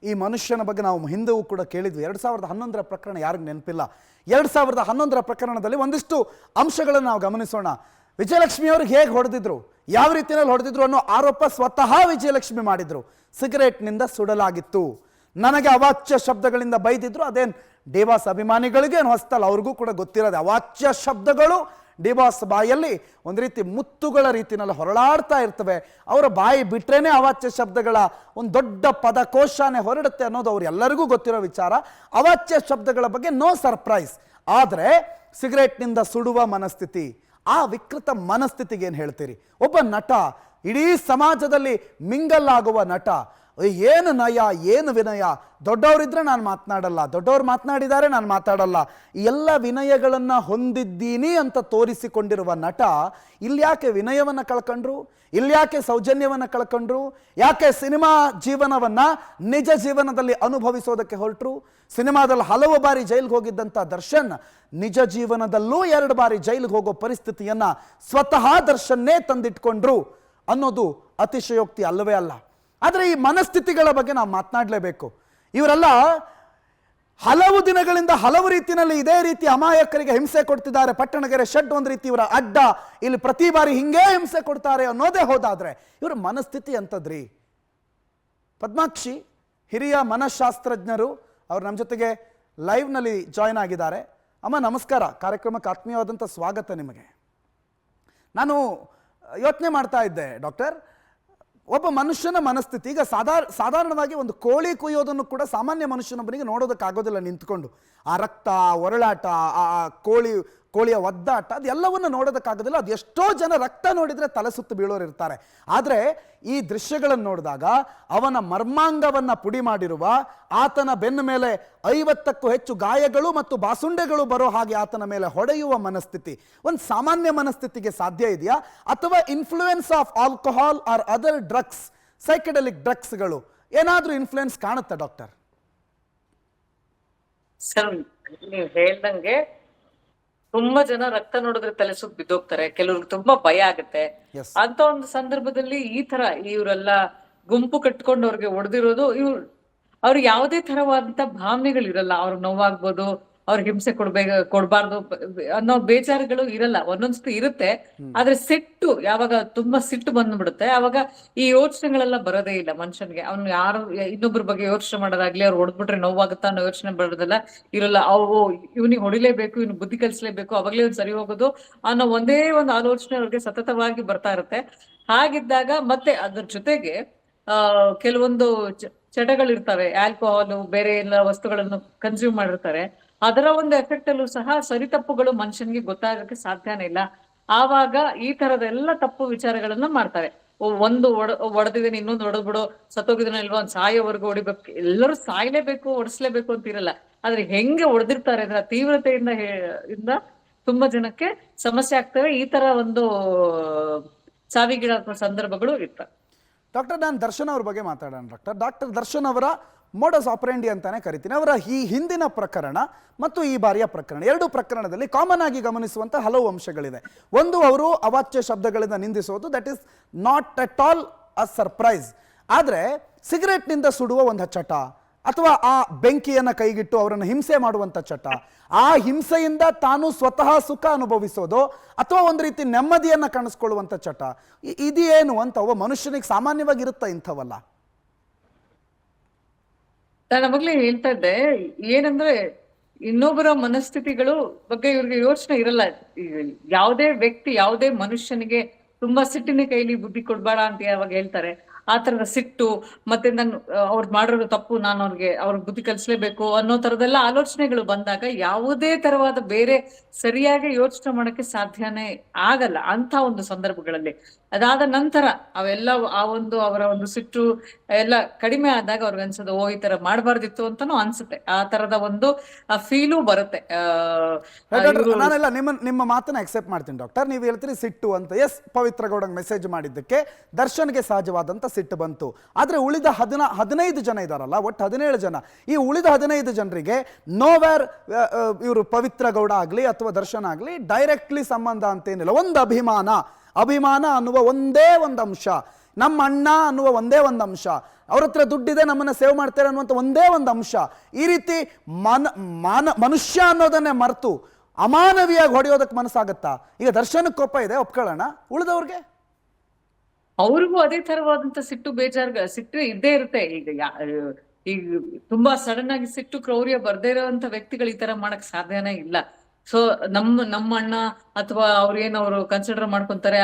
ಈ ಮನುಷ್ಯನ ಬಗ್ಗೆ ನಾವು ಹಿಂದೆವೂ ಕೂಡ ಕೇಳಿದ್ವಿ. 2011ರ ಪ್ರಕರಣ ಯಾರಿಗೂ ನೆನಪಿಲ್ಲ. 2011ರ ಪ್ರಕರಣದಲ್ಲಿ ಒಂದಿಷ್ಟು ಅಂಶಗಳನ್ನು ನಾವು ಗಮನಿಸೋಣ. ವಿಜಯಲಕ್ಷ್ಮಿ ಅವ್ರಿಗೆ ಹೇಗೆ ಹೊಡೆದಿದ್ರು, ಯಾವ ರೀತಿಯಲ್ಲಿ ಹೊಡೆದಿದ್ರು ಅನ್ನೋ ಆರೋಪ ಸ್ವತಃ ವಿಜಯಲಕ್ಷ್ಮಿ ಮಾಡಿದ್ರು. ಸಿಗರೇಟ್ನಿಂದ ಸುಡಲಾಗಿತ್ತು, ನನಗೆ ಅವಾಚ್ಯ ಶಬ್ದಗಳಿಂದ ಬೈದಿದ್ರು. ಅದೇನು ಡಿ ಬಾಸ್ ಅಭಿಮಾನಿಗಳಿಗೆ ಏನು ಹೊಸ್ತಲ್ಲ, ಅವ್ರಿಗೂ ಕೂಡ ಗೊತ್ತಿರೋದು ಅವಾಚ್ಯ ಶಬ್ದಗಳು ಡಿ ಬಾಸ್ ಬಾಯಲ್ಲಿ ಒಂದು ರೀತಿ ಮುತ್ತುಗಳ ರೀತಿಯಲ್ಲಿ ಹೊರಳಾಡ್ತಾ ಇರ್ತವೆ. ಅವರ ಬಾಯಿ ಬಿಟ್ರೇನೆ ಅವಾಚ್ಯ ಶಬ್ದಗಳ ಒಂದು ದೊಡ್ಡ ಪದಕೋಶನೇ ಹೊರಡುತ್ತೆ ಅನ್ನೋದು ಅವ್ರು ಎಲ್ಲರಿಗೂ ಗೊತ್ತಿರೋ ವಿಚಾರ. ಅವಾಚ್ಯ ಶಬ್ದಗಳ ಬಗ್ಗೆ ನೋ ಸರ್ಪ್ರೈಸ್. ಆದರೆ ಸಿಗರೇಟ್ನಿಂದ ಸುಡುವ ಮನಸ್ಥಿತಿ, ಆ ವಿಕೃತ ಮನಸ್ಥಿತಿಗೆ ಏನು ಹೇಳ್ತೀರಿ? ಒಬ್ಬ ನಟ, ಇಡೀ ಸಮಾಜದಲ್ಲಿ ಮಿಂಗಲ್ ಆಗುವ ನಟ, ಏನು ನಯ ಏನು ವಿನಯ, ದೊಡ್ಡವರಿದ್ರೆ ನಾನು ಮಾತನಾಡಲ್ಲ, ದೊಡ್ಡವ್ರು ಮಾತನಾಡಿದ್ದಾರೆ ನಾನು ಮಾತಾಡಲ್ಲ, ಎಲ್ಲ ವಿನಯಗಳನ್ನು ಹೊಂದಿದ್ದೀನಿ ಅಂತ ತೋರಿಸಿಕೊಂಡಿರುವ ನಟ ಇಲ್ಯಾಕೆ ವಿನಯವನ್ನು ಕಳ್ಕೊಂಡ್ರು? ಇಲ್ಯಾಕೆ ಸೌಜನ್ಯವನ್ನು ಕಳ್ಕೊಂಡ್ರು? ಯಾಕೆ ಸಿನಿಮಾ ಜೀವನವನ್ನು ನಿಜ ಜೀವನದಲ್ಲಿ ಅನುಭವಿಸೋದಕ್ಕೆ ಹೊರಟರು? ಸಿನಿಮಾದಲ್ಲಿ ಹಲವು ಬಾರಿ ಜೈಲಿಗೆ ಹೋಗಿದ್ದಂಥ ದರ್ಶನ್ ನಿಜ ಜೀವನದಲ್ಲೂ 2 ಬಾರಿ ಜೈಲಿಗೆ ಹೋಗೋ ಪರಿಸ್ಥಿತಿಯನ್ನು ಸ್ವತಃ ದರ್ಶನ್ನೇ ತಂದಿಟ್ಕೊಂಡ್ರು ಅನ್ನೋದು ಅತಿಶಯೋಕ್ತಿ ಅಲ್ಲವೇ ಅಲ್ಲ. ಆದರೆ ಈ ಮನಸ್ಥಿತಿಗಳ ಬಗ್ಗೆ ನಾವು ಮಾತನಾಡಲೇಬೇಕು. ಇವರೆಲ್ಲ ಹಲವು ದಿನಗಳಿಂದ ಹಲವು ರೀತಿಯಲ್ಲಿ ಇದೇ ರೀತಿ ಅಮಾಯಕರಿಗೆ ಹಿಂಸೆ ಕೊಡ್ತಿದ್ದಾರೆ. ಪಟ್ಟಣಗೆರೆ ಶೆಡ್ ಒಂದು ರೀತಿ ಇವರ ಅಡ್ಡ, ಇಲ್ಲಿ ಪ್ರತಿ ಬಾರಿ ಹಿಂಗೇ ಹಿಂಸೆ ಕೊಡ್ತಾರೆ ಅನ್ನೋದೇ ಹೋದಾದ್ರೆ ಇವರ ಮನಸ್ಥಿತಿ ಅಂತದ್ರಿ. ಪದ್ಮಾಕ್ಷಿ ಹಿರಿಯ ಮನಃಶಾಸ್ತ್ರಜ್ಞರು, ಅವರು ನಮ್ಮ ಜೊತೆಗೆ ಲೈವ್ನಲ್ಲಿ ಜಾಯ್ನ್ ಆಗಿದ್ದಾರೆ. ಅಮ್ಮ ನಮಸ್ಕಾರ, ಕಾರ್ಯಕ್ರಮಕ್ಕೆ ಆತ್ಮೀಯವಾದಂಥ ಸ್ವಾಗತ ನಿಮಗೆ. ನಾನು ಯೋಚನೆ ಮಾಡ್ತಾ ಇದ್ದೆ ಡಾಕ್ಟರ್, ಒಬ್ಬ ಮನುಷ್ಯನ ಮನಸ್ಥಿತಿ ಈಗ ಸಾಧಾರಣವಾಗಿ ಒಂದು ಕೋಳಿ ಕುಯ್ಯೋದನ್ನು ಕೂಡ ಸಾಮಾನ್ಯ ಮನುಷ್ಯನೊಬ್ಬನಿಗೆ ನೋಡೋದಕ್ಕಾಗೋದಿಲ್ಲ ನಿಂತ್ಕೊಂಡು. ಆ ರಕ್ತ, ಒರಳಾಟ, ಆ ಕೋಳಿಯ ಒದ್ದಾಟ, ಅದೆಲ್ಲವನ್ನು ನೋಡೋದಕ್ಕಾಗೋದಿಲ್ಲ. ಅದು ಎಷ್ಟೋ ಜನ ರಕ್ತ ನೋಡಿದರೆ ತಲೆ ಸುತ್ತು ಬೀಳೋರು ಇರ್ತಾರೆ. ಆದರೆ ಈ ದೃಶ್ಯಗಳನ್ನು ನೋಡಿದಾಗ ಅವನ ಮರ್ಮಾಂಗವನ್ನು ಪುಡಿ ಮಾಡಿರುವ, ಆತನ ಬೆನ್ನ ಮೇಲೆ 50ಕ್ಕೂ ಹೆಚ್ಚು ಗಾಯಗಳು ಮತ್ತು ಬಾಸುಂಡೆಗಳು ಬರೋ ಹಾಗೆ ಆತನ ಮೇಲೆ ಹೊಡೆಯುವ ಮನಸ್ಥಿತಿ ಒಂದು ಸಾಮಾನ್ಯ ಮನಸ್ಥಿತಿಗೆ ಸಾಧ್ಯ ಇದೆಯಾ? ಅಥವಾ influence of alcohol or other drugs, psychedelic ಡ್ರಗ್ಸ್ಗಳು ಏನಾದರೂ ಇನ್ಫ್ಲೂಯೆನ್ಸ್ ಕಾಣುತ್ತಾ ಡಾಕ್ಟರ್? ಸರ್, ನೀವು ಹೇಳ್ದಂಗೆ ತುಂಬಾ ಜನ ರಕ್ತ ನೋಡಿದ್ರೆ ತಲೆ ಸುತ್ತ ಬಿದ್ದೋಗ್ತಾರೆ, ಕೆಲವ್ರಿಗೆ ತುಂಬಾ ಭಯ ಆಗುತ್ತೆ. ಅಂತ ಒಂದು ಸಂದರ್ಭದಲ್ಲಿ ಈ ತರ ಇವರೆಲ್ಲ ಗುಂಪು ಕಟ್ಕೊಂಡು ಅವ್ರಿಗೆ ಹೊಡೆದಿರೋದು, ಅವ್ರಿಗೆ ಯಾವುದೇ ತರವಾದಂತ ಭಾವನೆಗಳಿರಲ್ಲ. ಅವ್ರಿಗೆ ನೋವಾಗ್ಬೋದು, ಅವ್ರಿಗೆ ಹಿಂಸೆ ಕೊಡ್ಬಾರ್ದು ಅನ್ನೋ ಬೇಜಾರುಗಳು ಇರಲ್ಲ. ಒಂದೊಂದ್ಸತಿ ಇರುತ್ತೆ, ಆದ್ರೆ ಸಿಟ್ಟು ಯಾವಾಗ ತುಂಬಾ ಸಿಟ್ಟು ಬಂದ್ಬಿಡುತ್ತೆ, ಅವಾಗ ಈ ಯೋಚನೆಗಳೆಲ್ಲ ಬರೋದೇ ಇಲ್ಲ ಮನುಷ್ಯನ್ಗೆ. ಅವ್ನು ಯಾರು ಇನ್ನೊಬ್ರ ಬಗ್ಗೆ ಯೋಚನೆ ಮಾಡೋದಾಗ್ಲಿ, ಅವ್ರು ಹೊಡೆದ್ಬಿಟ್ರೆ ನೋವಾಗುತ್ತಾ ಅನ್ನೋ ಯೋಚನೆ ಬರೋದಿಲ್ಲ ಇರಲ್ಲ. ಅವು ಇವ್ನಿಗೆ ಹೊಡಿಲೇಬೇಕು, ಇವ್ನು ಬುದ್ಧಿ ಕಲಿಸ್ಲೇಬೇಕು, ಅವಾಗ್ಲೇ ಇವ್ನು ಸರಿ ಹೋಗೋದು ಅನ್ನೋ ಒಂದೇ ಒಂದು ಆಲೋಚನೆ ಅವ್ರಿಗೆ ಸತತವಾಗಿ ಬರ್ತಾ ಇರುತ್ತೆ. ಹಾಗಿದ್ದಾಗ ಮತ್ತೆ ಅದ್ರ ಜೊತೆಗೆ ಕೆಲವೊಂದು ಚಟಗಳಿರ್ತವೆ, ಆಲ್ಕೋಹಾಲು, ಬೇರೆ ಎಲ್ಲ ವಸ್ತುಗಳನ್ನು ಕನ್ಸ್ಯೂಮ್ ಮಾಡಿರ್ತಾರೆ. ಅದರ ಒಂದು ಎಫೆಕ್ಟ್ ಅಲ್ಲೂ ಸಹ ಸರಿ ತಪ್ಪುಗಳು ಮನುಷ್ಯನ್ಗೆ ಗೊತ್ತಾಗಕ್ಕೆ ಸಾಧ್ಯನೇ ಇಲ್ಲ. ಆವಾಗ ಈ ತರದೆಲ್ಲ ತಪ್ಪು ವಿಚಾರಗಳನ್ನ ಮಾಡ್ತಾರೆ. ಒಂದು ಹೊಡೆದಿದ್ದೀನಿ, ಇನ್ನೊಂದು ಹೊಡೆದ್ಬಿಡು, ಸತ್ತೋಗಿದನ ಇಲ್ವಾ, ಒಂದ್ ಸಾಯೋವರೆಗೂ ಹೊಡಿಬೇಕು, ಎಲ್ಲರೂ ಸಾಯ್ಲೇಬೇಕು, ಹೊಡಿಸ್ಲೇಬೇಕು ಅಂತ ಇರಲ್ಲ. ಆದ್ರೆ ಹೆಂಗೆ ಹೊಡೆದಿರ್ತಾರೆ ಅಂದ್ರೆ ತೀವ್ರತೆಯಿಂದ ತುಂಬಾ ಜನಕ್ಕೆ ಸಮಸ್ಯೆ ಆಗ್ತವೆ. ಈ ತರ ಒಂದು ಸಾವಿಗೀಡಾಗುವ ಸಂದರ್ಭಗಳು ಇರ್ತವೆ. ಡಾಕ್ಟರ್, ನಾನು ದರ್ಶನ್ ಅವ್ರ ಬಗ್ಗೆ ಮಾತಾಡೋಣ. ಡಾಕ್ಟರ್ ದರ್ಶನ್ ಅವರ ಮೋಡಸ್ ಆಪರೆಂಡಿ ಅಂತಾನೆ ಕರಿತೀನಿ. ಅವರ ಈ ಹಿಂದಿನ ಪ್ರಕರಣ ಮತ್ತು ಈ ಬಾರಿಯ ಪ್ರಕರಣ, 2 ಪ್ರಕರಣದಲ್ಲಿ ಕಾಮನ್ ಆಗಿ ಗಮನಿಸುವಂಥ ಹಲವು ಅಂಶಗಳಿದೆ. ಒಂದು, ಅವರು ಅವಾಚ್ಯ ಶಬ್ದಗಳಿಂದ ನಿಂದಿಸೋದು, that is not at all a surprise. ಆದರೆ ಸಿಗರೇಟ್ನಿಂದ ಸುಡುವ ಒಂದು ಚಟ, ಅಥವಾ ಆ ಬೆಂಕಿಯನ್ನು ಕೈಗಿಟ್ಟು ಅವರನ್ನು ಹಿಂಸೆ ಮಾಡುವಂಥ ಚಟ, ಆ ಹಿಂಸೆಯಿಂದ ತಾನು ಸ್ವತಃ ಸುಖ ಅನುಭವಿಸೋದು, ಅಥವಾ ಒಂದು ರೀತಿ ನೆಮ್ಮದಿಯನ್ನು ಕಾಣಿಸ್ಕೊಳ್ಳುವಂಥ ಚಟ, ಇದೇನು ಅಂತ ಒಬ್ಬ ಮನುಷ್ಯನಿಗೆ ಸಾಮಾನ್ಯವಾಗಿ ಇರುತ್ತಾ ಇಂಥವಲ್ಲ? ನಾನು ಅವಾಗ್ಲೇ ಹೇಳ್ತಾ ಇದ್ದೆ, ಏನಂದ್ರೆ ಇನ್ನೊಬ್ಬರ ಮನಸ್ಥಿತಿಗಳು ಬಗ್ಗೆ ಇವ್ರಿಗೆ ಯೋಚನೆ ಇರಲ್ಲ. ಯಾವುದೇ ವ್ಯಕ್ತಿ, ಯಾವುದೇ ಮನುಷ್ಯನಿಗೆ ತುಂಬಾ ಸಿಟ್ಟಿನ ಕೈಲಿ ಬುದ್ಧಿ ಕೊಡ್ಬೇಡ ಅಂತ ಯಾವಾಗ ಹೇಳ್ತಾರೆ, ಆ ತರದ ಸಿಟ್ಟು ಮತ್ತೆ ನಾನು ಅವ್ರು ಮಾಡಿರೋ ತಪ್ಪು, ನಾನು ಅವ್ರಿಗೆ ಬುದ್ಧಿ ಕಲಿಸ್ಲೇಬೇಕು ಅನ್ನೋ ತರದೆಲ್ಲ ಆಲೋಚನೆಗಳು ಬಂದಾಗ ಯಾವುದೇ ತರವಾದ ಬೇರೆ ಸರಿಯಾಗಿ ಯೋಚನೆ ಮಾಡಕ್ಕೆ ಸಾಧ್ಯನೇ ಆಗಲ್ಲ ಅಂತ ಒಂದು ಸಂದರ್ಭಗಳಲ್ಲಿ. ಅದಾದ ನಂತರ ಅವೆಲ್ಲ ಅವರ ಒಂದು ಸಿಟ್ಟು ಎಲ್ಲ ಕಡಿಮೆ ಆದಾಗ ಅವ್ರಿಗೆ ಅನ್ಸೋದು, ಓ ಈ ತರ ಮಾಡಬಾರ್ದಿತ್ತು ಅಂತಾನು ಅನ್ಸುತ್ತೆ. ಆ ತರದ ಒಂದು ಫೀಲು ಬರುತ್ತೆ. ನಾನೆಲ್ಲ ನಿಮ್ಮ ಮಾತನ್ನ ಅಕ್ಸೆಪ್ಟ್ ಮಾಡ್ತೀನಿ ಡಾಕ್ಟರ್. ನೀವು ಹೇಳ್ತೀರಿ ಸಿಟ್ಟು ಅಂತ. ಎಸ್, ಪವಿತ್ರ ಗೌಡಂಗ್ ಮೆಸೇಜ್ ಮಾಡಿದ್ದಕ್ಕೆ ದರ್ಶನ್ಗೆ ಸಹಜವಾದಂತ ಸಿಟ್ಟು ಬಂತು. ಆದ್ರೆ ಉಳಿದ 15 ಜನ ಇದಾರಲ್ಲ, ಒಟ್ಟು 17 ಜನ, ಈ ಉಳಿದ 15 ಜನರಿಗೆ ನೋವೇರ್ ಇವರು ಪವಿತ್ರ ಗೌಡ ಆಗ್ಲಿ ಅಥವಾ ದರ್ಶನ್ ಆಗ್ಲಿ ಡೈರೆಕ್ಟ್ಲಿ ಸಂಬಂಧ ಅಂತೇನಿಲ್ಲ. ಒಂದು ಅಭಿಮಾನ ಅನ್ನುವ ಒಂದೇ ಒಂದು ಅಂಶ ನಮ್ಮ ಅಣ್ಣ ಅನ್ನುವ ಒಂದೇ ಒಂದು ಅಂಶ, ಅವ್ರ ಹತ್ರ ದುಡ್ಡಿದೆ ನಮ್ಮನ್ನ ಸೇವ್ ಮಾಡ್ತಾರೆ ಅನ್ನುವಂಥ ಒಂದೇ ಒಂದು ಅಂಶ, ಈ ರೀತಿ ಮನುಷ್ಯ ಅನ್ನೋದನ್ನೇ ಮರೆತು ಅಮಾನವೀಯಾಗಿ ಹೊಡೆಯೋದಕ್ಕೆ ಮನಸ್ಸಾಗತ್ತಾ? ಈಗ ದರ್ಶನಕ್ಕೆ ಕೋಪ ಇದೆ ಒಪ್ಕೊಳ್ಳೋಣ, ಉಳಿದವ್ರಿಗೆ ಅವ್ರಿಗೂ ಅದೇ ತರವಾದಂತ ಸಿಟ್ಟು ಸಿಟ್ಟು ಇದ್ದೇ ಇರುತ್ತೆ. ಈಗ ತುಂಬಾ ಸಡನ್ ಆಗಿ ಸಿಟ್ಟು ಕ್ರೌರ್ಯ ಬರ್ದೇ ಇರೋಂತ ವ್ಯಕ್ತಿಗಳು ಈ ತರ ಮಾಡಕ್ ಸಾಧ್ಯನೇ ಇಲ್ಲ. ಸೊ ನಮ್ಮ ಅಣ್ಣ ಅಥವಾ ಅವ್ರು ಕನ್ಸಿಡರ್ ಮಾಡ್ಕೊಂತಾರೆ,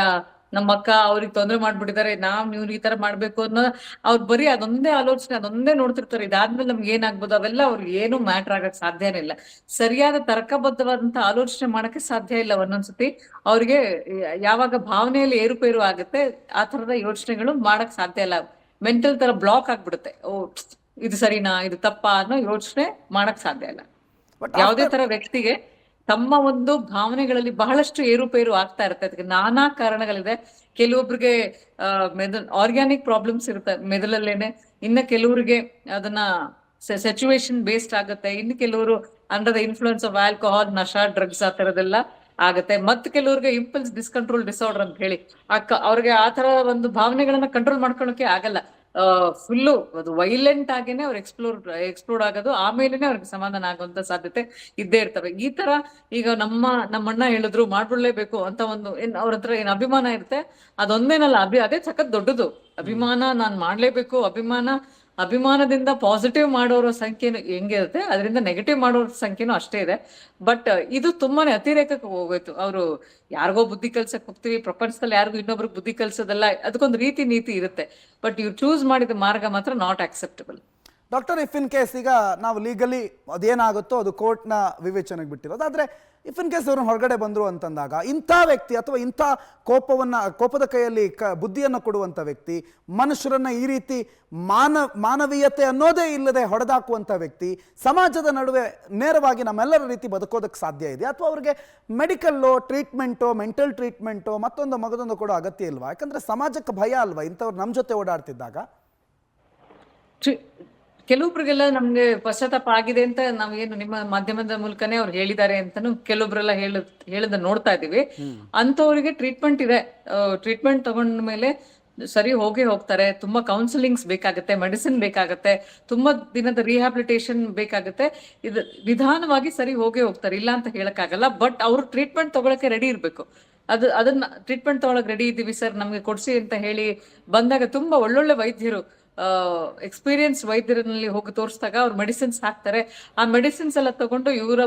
ನಮ್ಮ ಅಕ್ಕ ಅವ್ರಿಗೆ ತೊಂದರೆ ಮಾಡ್ಬಿಟ್ಟಿದ್ದಾರೆ, ನೀವು ಈ ತರ ಮಾಡ್ಬೇಕು ಅನ್ನೋ ಅವ್ರು ಬರೀ ಅದೊಂದೇ ಆಲೋಚನೆ, ಅದೊಂದೇ ನೋಡ್ತಿರ್ತಾರೆ. ಇದಾದ್ಮೇಲೆ ನಮ್ಗೆ ಏನಾಗ್ಬೋದು ಅವೆಲ್ಲ ಅವ್ರಿಗೆ ಏನು ಮ್ಯಾಟರ್ ಆಗಕ್ ಸಾಧ್ಯನೇ ಇಲ್ಲ. ಸರಿಯಾದ ತರ್ಕಬದ್ಧವಾದಂತ ಆಲೋಚನೆ ಮಾಡಕ್ಕೆ ಸಾಧ್ಯ ಇಲ್ಲ. ಒಂದೊಂದ್ಸತಿ ಅವ್ರಿಗೆ ಯಾವಾಗ ಭಾವನೆಯಲ್ಲಿ ಏರುಪೇರು ಆಗುತ್ತೆ ಆ ತರದ ಯೋಚನೆಗಳು ಮಾಡಕ್ ಸಾಧ್ಯ ಇಲ್ಲ. ಮೆಂಟಲ್ ತರ ಬ್ಲಾಕ್ ಆಗ್ಬಿಡುತ್ತೆ. ಇದು ಸರಿನಾ, ಇದು ತಪ್ಪಾ ಅನ್ನೋ ಯೋಚನೆ ಮಾಡಕ್ ಸಾಧ್ಯ ಇಲ್ಲ. ಯಾವುದೇ ತರ ವ್ಯಕ್ತಿಗೆ ತಮ್ಮ ಒಂದು ಭಾವನೆಗಳಲ್ಲಿ ಬಹಳಷ್ಟು ಏರುಪೇರು ಆಗ್ತಾ ಇರುತ್ತೆ. ಅದಕ್ಕೆ ನಾನಾ ಕಾರಣಗಳಿದೆ. ಕೆಲವೊಬ್ರಿಗೆ ಆರ್ಗ್ಯಾನಿಕ್ ಪ್ರಾಬ್ಲಮ್ಸ್ ಇರುತ್ತೆ ಮೆದುಳಲ್ಲೇನೆ, ಇನ್ನ ಕೆಲವರಿಗೆ ಅದನ್ನ ಸಿಚುವೇಶನ್ ಬೇಸ್ಡ್ ಆಗುತ್ತೆ, ಇನ್ನು ಕೆಲವರು under the influence of alcohol, ನಶಾ, ಡ್ರಗ್ಸ್ ಆ ತರದೆಲ್ಲ ಆಗುತ್ತೆ. ಮತ್ತೆ ಕೆಲವರಿಗೆ ಇಂಪಲ್ಸ್ ಡಿಸ್ಕಂಟ್ರೋಲ್ ಡಿಸಾರ್ಡರ್ ಅಂತ ಹೇಳಿ ಅವ್ರಿಗೆ ಆ ತರ ಒಂದು ಭಾವನೆಗಳನ್ನ ಕಂಟ್ರೋಲ್ ಮಾಡ್ಕೊಳ್ಳೋಕೆ ಆಗಲ್ಲ. ಫುಲ್ಲು ಅದು ವೈಲೆಂಟ್ ಆಗೇನೆ ಅವ್ರು ಎಕ್ಸ್ಪ್ಲೋರ್ಡ್ ಆಗೋದು, ಆಮೇಲೆನೆ ಅವ್ರಿಗೆ ಸಮಾಧಾನ ಆಗುವಂತ ಸಾಧ್ಯತೆ ಇದ್ದೇ ಇರ್ತವೆ. ಈ ತರ ಈಗ ನಮ್ಮಣ್ಣ ಹೇಳಿದ್ರು ಮಾಡ್ಬಿಡ್ಲೇಬೇಕು ಅಂತ ಅವ್ರ ಹತ್ರ ಏನ್ ಅಭಿಮಾನ ಇರುತ್ತೆ, ಅದೊಂದೇನಲ್ಲ, ಅದೇ ಸಖತ್ ದೊಡ್ಡದು ಅಭಿಮಾನ. ನಾನ್ ಮಾಡ್ಲೇಬೇಕು ಅಭಿಮಾನದಿಂದ ಪಾಸಿಟಿವ್ ಮಾಡೋರ ಸಂಖ್ಯೆನು ಹೆಂಗಿರುತ್ತೆ, ಅದರಿಂದ ನೆಗೆಟಿವ್ ಮಾಡೋರ ಸಂಖ್ಯೆನೂ ಅಷ್ಟೇ ಇದೆ. ಬಟ್ ಇದು ತುಂಬಾನೇ ಅತಿರೇಕಕ್ಕೆ ಹೋಗೋಯ್ತು. ಅವರು ಯಾರಿಗೋ ಬುದ್ಧಿ ಕಲ್ಸಕ್ ಹೋಗ್ತೀವಿ, ಪ್ರಪಂಚದಲ್ಲಿ ಯಾರಿಗೂ ಇನ್ನೊಬ್ರಿಗೆ ಬುದ್ಧಿ ಕಲ್ಸೋದಲ್ಲ, ಅದಕ್ಕೊಂದು ನೀತಿ ಇರುತ್ತೆ. ಬಟ್ ಇವ್ರು ಚೂಸ್ ಮಾಡಿದ ಮಾರ್ಗ ಮಾತ್ರ not acceptable. Doctor, if in case ಈಗ ನಾವು ಲೀಗಲಿ ಅದೇನಾಗುತ್ತೋ ಅದು ಕೋರ್ಟ್ನ ವಿವೇಚನೆಗೆ ಬಿಟ್ಟಿರೋದು, ಆದರೆ ಇಫ್ ಇನ್ ಕೇಸ್ ಅವ್ರನ್ನ ಹೊರಗಡೆ ಬಂದರು ಅಂತಂದಾಗ ಇಂಥ ವ್ಯಕ್ತಿ ಅಥವಾ ಇಂಥ ಕೋಪದ ಕೈಯಲ್ಲಿ ಬುದ್ಧಿಯನ್ನು ಕೊಡುವಂಥ ವ್ಯಕ್ತಿ, ಮನುಷ್ಯರನ್ನ ಈ ರೀತಿ ಮಾನವೀಯತೆ ಅನ್ನೋದೇ ಇಲ್ಲದೆ ಹೊಡೆದಾಕುವಂಥ ವ್ಯಕ್ತಿ ಸಮಾಜದ ನಡುವೆ ನೇರವಾಗಿ ನಮ್ಮೆಲ್ಲರ ರೀತಿ ಬದುಕೋದಕ್ಕೆ ಸಾಧ್ಯ ಇದೆ? ಅಥವಾ ಅವ್ರಿಗೆ ಮೆಡಿಕಲ್ಲೋ, ಟ್ರೀಟ್ಮೆಂಟೋ, ಮೆಂಟಲ್ ಟ್ರೀಟ್ಮೆಂಟೋ, ಮಗದೊಂದು ಕೊಡೋ ಅಗತ್ಯ ಇಲ್ವಾ? ಯಾಕಂದರೆ ಸಮಾಜಕ್ಕೆ ಭಯ ಅಲ್ವಾ ಇಂಥವ್ರು ನಮ್ಮ ಜೊತೆ ಓಡಾಡ್ತಿದ್ದಾಗ? ಕೆಲವೊಬ್ರಿಗೆಲ್ಲ ನಮ್ಗೆ ಪಶ್ಚಾತ್ತಾಪ ಆಗಿದೆ ಅಂತ ನಾವೇನು ನಿಮ್ಮ ಮಾಧ್ಯಮದ ಮೂಲಕನೇ ಅವ್ರು ಹೇಳಿದ್ದಾರೆ ಅಂತಾನು ಕೆಲವೊಬ್ರೆಲ್ಲ ಹೇಳದ ನೋಡ್ತಾ ಇದೀವಿ. ಅಂತವ್ರಿಗೆ ಟ್ರೀಟ್ಮೆಂಟ್ ಇದೆ. ಟ್ರೀಟ್ಮೆಂಟ್ ತಗೊಂಡ ಮೇಲೆ ಸರಿ ಹೋಗ್ತಾರೆ. ತುಂಬಾ ಕೌನ್ಸಿಲಿಂಗ್ಸ್ ಬೇಕಾಗುತ್ತೆ, ಮೆಡಿಸಿನ್ ಬೇಕಾಗುತ್ತೆ, ತುಂಬಾ ದಿನದ ರಿಹ್ಯಾಬಿಲಿಟೇಷನ್ ಬೇಕಾಗುತ್ತೆ. ಇದು ನಿಧಾನವಾಗಿ ಸರಿ ಹೋಗ್ತಾರೆ, ಇಲ್ಲ ಅಂತ ಹೇಳಕ್ಕಾಗಲ್ಲ. ಬಟ್ ಅವ್ರು ಟ್ರೀಟ್ಮೆಂಟ್ ತಗೊಳಕ್ಕೆ ರೆಡಿ ಇರ್ಬೇಕು. ಅದನ್ನ ಟ್ರೀಟ್ಮೆಂಟ್ ತಗೊಳಕ್ ರೆಡಿ ಇದ್ದೀವಿ ಸರ್, ನಮ್ಗೆ ಕೊಡ್ಸಿ ಅಂತ ಹೇಳಿ ಬಂದಾಗ ತುಂಬಾ ಒಳ್ಳೊಳ್ಳೆ ವೈದ್ಯರು, ಎಕ್ಸ್ಪೀರಿಯನ್ಸ್ ವೈದ್ಯರಲ್ಲಿ ಹೋಗಿ ತೋರಿಸಿದಾಗ ಅವ್ರು ಮೆಡಿಸಿನ್ಸ್ ಹಾಕ್ತಾರೆ. ಆ ಮೆಡಿಸಿನ್ಸ್ ಎಲ್ಲ ತಗೊಂಡು ಇವರ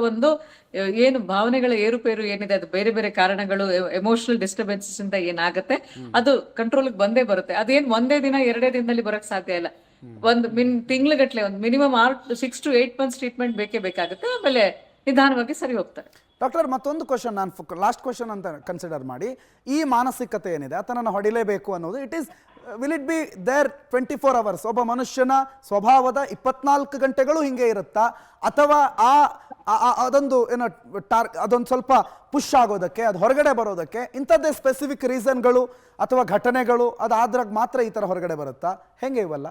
ಏನು ಭಾವನೆಗಳ ಏರುಪೇರು ಏನಿದೆ, ಅದು ಬೇರೆ ಬೇರೆ ಕಾರಣಗಳು, ಎಮೋಷನಲ್ ಡಿಸ್ಟರ್ಬೆನ್ಸಸ್ ಇಂದ ಏನಾಗುತ್ತೆ ಅದು ಕಂಟ್ರೋಲ್ಗೆ ಬಂದೇ ಬರುತ್ತೆ. ಅದೇನ್ ಒಂದೇ ದಿನ 2 ದಿನದಲ್ಲಿ ಬರಕ್ ಸಾಧ್ಯ ಇಲ್ಲ. ತಿಂಗ್ಳುಗಟ್ಲೆ ಮಿನಿಮಮ್ 6 to 8 months ಟ್ರೀಟ್ಮೆಂಟ್ ಬೇಕೇ ಬೇಕಾಗುತ್ತೆ. ಆಮೇಲೆ ನಿಧಾನವಾಗಿ ಸರಿ ಹೋಗ್ತಾರೆ. ಡಾಕ್ಟರ್, ಮತ್ತೊಂದು ಕ್ವಶನ್, ನಾನು ಲಾಸ್ಟ್ ಕ್ವಶನ್ ಅಂತ ಕನ್ಸಿಡರ್ ಮಾಡಿ, ಈ ಮಾನಸಿಕತೆ ಏನಿದೆ ಆತನನ್ನು ಹೊಡಿಲೇಬೇಕು ಅನ್ನೋದು, will it be there 24 hours? ಒಬ್ಬ ಮನುಷ್ಯನ ಸ್ವಭಾವದ 24 ಗಂಟೆಗಳು ಹಿಂಗೆ ಇರುತ್ತಾ? ಅಥವಾ ಅದೊಂದು ಅದೊಂದು ಸ್ವಲ್ಪ ಪುಷ್ ಆಗೋದಕ್ಕೆ, ಅದು ಹೊರಗಡೆ ಬರೋದಕ್ಕೆ ಇಂಥದ್ದೇ ಸ್ಪೆಸಿಫಿಕ್ ರೀಸನ್ಗಳು ಅಥವಾ ಘಟನೆಗಳು ಅದಾದ್ರಾಗ ಮಾತ್ರ ಈ ಥರ ಹೊರಗಡೆ ಬರುತ್ತಾ? ಹೆಂಗೆ ಇವೆಲ್ಲ?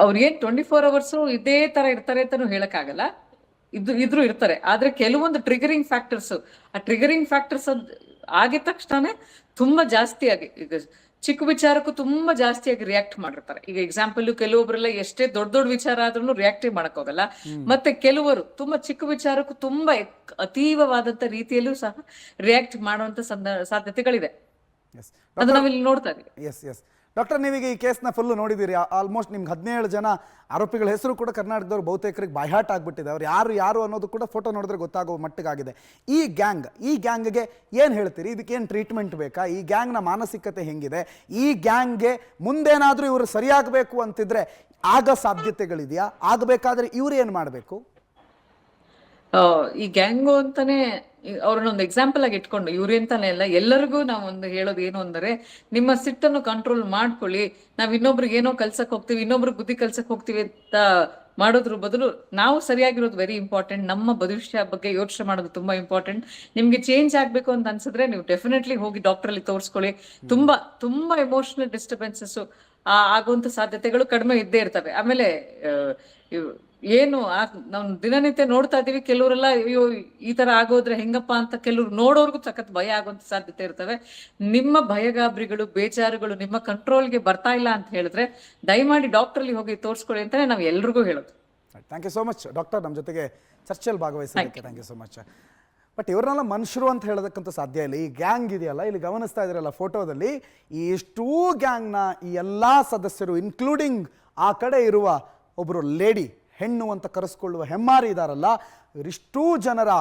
ಅವ್ರಿಗೇನ್ 24 hours ಇದೇ ತರ ಇರ್ತಾರೆ ಅಂತಾನು ಹೇಳಕ್ಕಾಗಲ್ಲ. ಇದ್ರು ಇರ್ತಾರೆ. ಆದ್ರೆ ಕೆಲವೊಂದು ಟ್ರಿಗರಿಂಗ್ ಫ್ಯಾಕ್ಟರ್ಸ್, ಆ ಟ್ರಿಗರಿಂಗ್ ಫ್ಯಾಕ್ಟರ್ಸ್ ಆಗಿದ ತಕ್ಷಣನೇ ತುಂಬಾ ಜಾಸ್ತಿಯಾಗಿ, ಈಗ ಚಿಕ್ಕ ವಿಚಾರಕ್ಕೂ ತುಂಬಾ ಜಾಸ್ತಿಯಾಗಿ ರಿಯಾಕ್ಟ್ ಮಾಡಿರ್ತಾರೆ. ಈಗ ಎಕ್ಸಾಂಪಲ್, ಕೆಲವೊಬ್ರೆಲ್ಲ ಎಷ್ಟೇ ದೊಡ್ಡ ವಿಚಾರ ಆದ್ರೂ ರಿಯಾಕ್ಟ್ ಮಾಡಕ್ ಹೋಗಲ್ಲ. ಮತ್ತೆ ಕೆಲವರು ತುಂಬಾ ಚಿಕ್ಕ ವಿಚಾರಕ್ಕೂ ತುಂಬಾ ಅತೀವವಾದಂತ ರೀತಿಯಲ್ಲೂ ಸಹ ರಿಯಾಕ್ಟ್ ಮಾಡುವಂತ ಸಾಧ್ಯತೆಗಳಿದೆ. ಅದು ನಾವಿಲ್ಲಿ ನೋಡ್ತಾ ಇದೀವಿ. ಡಾಕ್ಟರ್, ನೀವೀಗ ಈ ಕೇಸ್ನ ಫುಲ್ಲು ನೋಡಿದ್ದೀರಿ. ಆಲ್ಮೋಸ್ಟ್ ನಿಮ್ಗೆ 17 ಜನ ಆರೋಪಿಗಳ ಹೆಸರು ಕೂಡ ಕರ್ನಾಟಕದವ್ರು ಬಹುತೇಕರಿಗೆ ಬಾಯ್ಹಾಟ್ ಆಗಿಬಿಟ್ಟಿದೆ. ಅವ್ರು ಯಾರು ಅನ್ನೋದು ಕೂಡ ಫೋಟೋ ನೋಡಿದ್ರೆ ಗೊತ್ತಾಗೋ ಮಟ್ಟಿಗಾಗಿದೆ. ಈ ಗ್ಯಾಂಗ್ಗೆ ಏನು ಹೇಳ್ತೀರಿ? ಇದಕ್ಕೇನು ಟ್ರೀಟ್ಮೆಂಟ್ ಬೇಕಾ? ಈ ಗ್ಯಾಂಗ್ನ ಮಾನಸಿಕತೆ ಹೆಂಗಿದೆ? ಈ ಗ್ಯಾಂಗ್ಗೆ ಮುಂದೇನಾದರೂ ಇವರು ಸರಿಯಾಗಬೇಕು ಅಂತಿದ್ರೆ ಆಗ ಸಾಧ್ಯತೆಗಳಿದೆಯಾ? ಆಗಬೇಕಾದ್ರೆ ಇವ್ರು ಏನು ಮಾಡಬೇಕು? ಈ ಗ್ಯಾಂಗು ಅಂತಾನೆ ಅವ್ರನ್ನೊಂದು ಎಕ್ಸಾಂಪಲ್ ಆಗಿ ಇಟ್ಕೊಂಡು, ಇವ್ರು ಅಂತಾನೆ ಎಲ್ಲ, ಎಲ್ಲರಿಗೂ ನಾವೊಂದು ಹೇಳೋದು ಏನು ಅಂದರೆ, ನಿಮ್ಮ ಸಿಟ್ಟನ್ನು ಕಂಟ್ರೋಲ್ ಮಾಡ್ಕೊಳ್ಳಿ. ನಾವ್ ಇನ್ನೊಬ್ರಿಗೆ ಏನೋ ಕಲ್ಸಕ್ ಹೋಗ್ತೀವಿ, ಇನ್ನೊಬ್ರಿಗೆ ಬುದ್ಧಿ ಕಲ್ಸಕ್ ಹೋಗ್ತೀವಿ ಅಂತ ಮಾಡೋದ್ರ ಬದಲು ನಾವು ಸರಿಯಾಗಿರೋದು ವೆರಿ ಇಂಪಾರ್ಟೆಂಟ್. ನಮ್ಮ ಭವಿಷ್ಯ ಬಗ್ಗೆ ಯೋಚನೆ ಮಾಡೋದು ತುಂಬಾ ಇಂಪಾರ್ಟೆಂಟ್. ನಿಮ್ಗೆ ಚೇಂಜ್ ಆಗ್ಬೇಕು ಅಂತ ಅನ್ಸಿದ್ರೆ ನೀವು ಡೆಫಿನೆಟ್ಲಿ ಹೋಗಿ ಡಾಕ್ಟರ್ ಅಲ್ಲಿ ತೋರಿಸ್ಕೊಳ್ಳಿ. ತುಂಬಾ ಎಮೋಷನಲ್ ಡಿಸ್ಟರ್ಬೆನ್ಸಸ್ ಆಗುವಂತ ಸಾಧ್ಯತೆಗಳು ಕಡಿಮೆ ಇದ್ದೇ ಇರ್ತವೆ. ಆಮೇಲೆ ಏನು ನಾವು ದಿನನಿತ್ಯ ನೋಡ್ತಾ ಇದೀವಿ. ಕೆಲವರೆಲ್ಲ ಅಯ್ಯೋ ಈ ತರ ಆಗೋದ್ರೆ ಹೆಂಗಪ್ಪ ಅಂತ ಕೆಲವ್ರು ನೋಡೋರ್ಗು ಸಖತ್ ಭಯ ಆಗುವಂತ ಸಾಧ್ಯತೆ ಇರ್ತವೆ. ನಿಮ್ಮ ಭಯಗಾಬ್ರಿಗಳು, ಬೇಜಾರುಗಳು ನಿಮ್ಮ ಕಂಟ್ರೋಲ್ಗೆ ಬರ್ತಾ ಇಲ್ಲ ಅಂತ ಹೇಳಿದ್ರೆ ದಯಮಾಡಿ ಡಾಕ್ಟರ್ಲಿ ಹೋಗಿ ತೋರಿಸ್ಕೊಳ್ಳಿ ಅಂತಾನೆ ನಾವು ಎಲ್ರಿಗೂ ಹೇಳೋದು. Thank you so much doctor, ನಮ್ಮ ಜೊತೆಗೆ ಚರ್ಚೆಯಲ್ಲಿ ಭಾಗವಹಿಸೋದಕ್ಕೆ thank you so much. But ಇವ್ರನ್ನೆಲ್ಲ ಮನುಷ್ಯರು ಅಂತ ಹೇಳೋದಕ್ಕಂತೂ ಸಾಧ್ಯ ಇಲ್ಲ. ಈ ಗ್ಯಾಂಗ್ ಇದೆಯಲ್ಲ, ಇಲ್ಲಿ ಗಮನಿಸ್ತಾ ಇದ್ರಲ್ಲ ಫೋಟೋದಲ್ಲಿ, ಈ ಇಷ್ಟೂ ಗ್ಯಾಂಗ್ನ ಈ ಎಲ್ಲ ಸದಸ್ಯರು ಇನ್ಕ್ಲೂಡಿಂಗ್ ಆ ಕಡೆ ಇರುವ ಒಬ್ಬರು ಲೇಡಿ, ಹೆಣ್ಣು ಅಂತ ಕರೆಸ್ಕೊಳ್ಳುವ ಹೆಮ್ಮಾರಿ ಇದಾರಲ್ಲ, ಇವರಿಷ್ಟೂ ಜನರ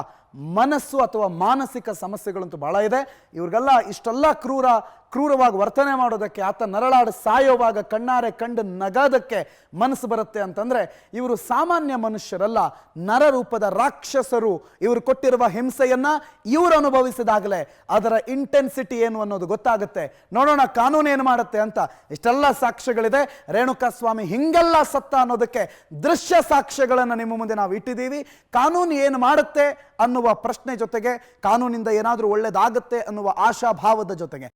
ಮನಸ್ಸು ಅಥವಾ ಮಾನಸಿಕ ಸಮಸ್ಯೆಗಳಂತೂ ಭಾಳ ಇದೆ. ಇವ್ರಿಗೆಲ್ಲ ಇಷ್ಟೆಲ್ಲ ಕ್ರೂರವಾಗಿ ವರ್ತನೆ ಮಾಡೋದಕ್ಕೆ, ಆತ ನರಳಾಡಿ ಸಾಯೋವಾಗ ಕಣ್ಣಾರೆ ಕಂಡು ನಗೋದಕ್ಕೆ ಮನಸ್ಸು ಬರುತ್ತೆ ಅಂತಂದರೆ ಇವರು ಸಾಮಾನ್ಯ ಮನುಷ್ಯರಲ್ಲ, ನರರೂಪದ ರಾಕ್ಷಸರು. ಇವರು ಕೊಟ್ಟಿರುವ ಹಿಂಸೆಯನ್ನು ಇವರು ಅನುಭವಿಸಿದಾಗಲೇ ಅದರ ಇಂಟೆನ್ಸಿಟಿ ಏನು ಅನ್ನೋದು ಗೊತ್ತಾಗುತ್ತೆ. ನೋಡೋಣ ಕಾನೂನು ಏನು ಮಾಡುತ್ತೆ ಅಂತ. ಇಷ್ಟೆಲ್ಲ ಸಾಕ್ಷ್ಯಗಳಿದೆ. ರೇಣುಕಾಸ್ವಾಮಿ ಹಿಂಗೆಲ್ಲ ಸತ್ತ ಅನ್ನೋದಕ್ಕೆ ದೃಶ್ಯ ಸಾಕ್ಷ್ಯಗಳನ್ನು ನಿಮ್ಮ ಮುಂದೆ ನಾವು ಇಟ್ಟಿದ್ದೀವಿ. ಕಾನೂನು ಏನು ಮಾಡುತ್ತೆ ಅನ್ನುವ ಪ್ರಶ್ನೆ ಜೊತೆಗೆ, ಕಾನೂನಿಂದ ಏನಾದರೂ ಒಳ್ಳೆಯದಾಗುತ್ತೆ ಅನ್ನುವ ಆಶಾಭಾವದ ಜೊತೆಗೆ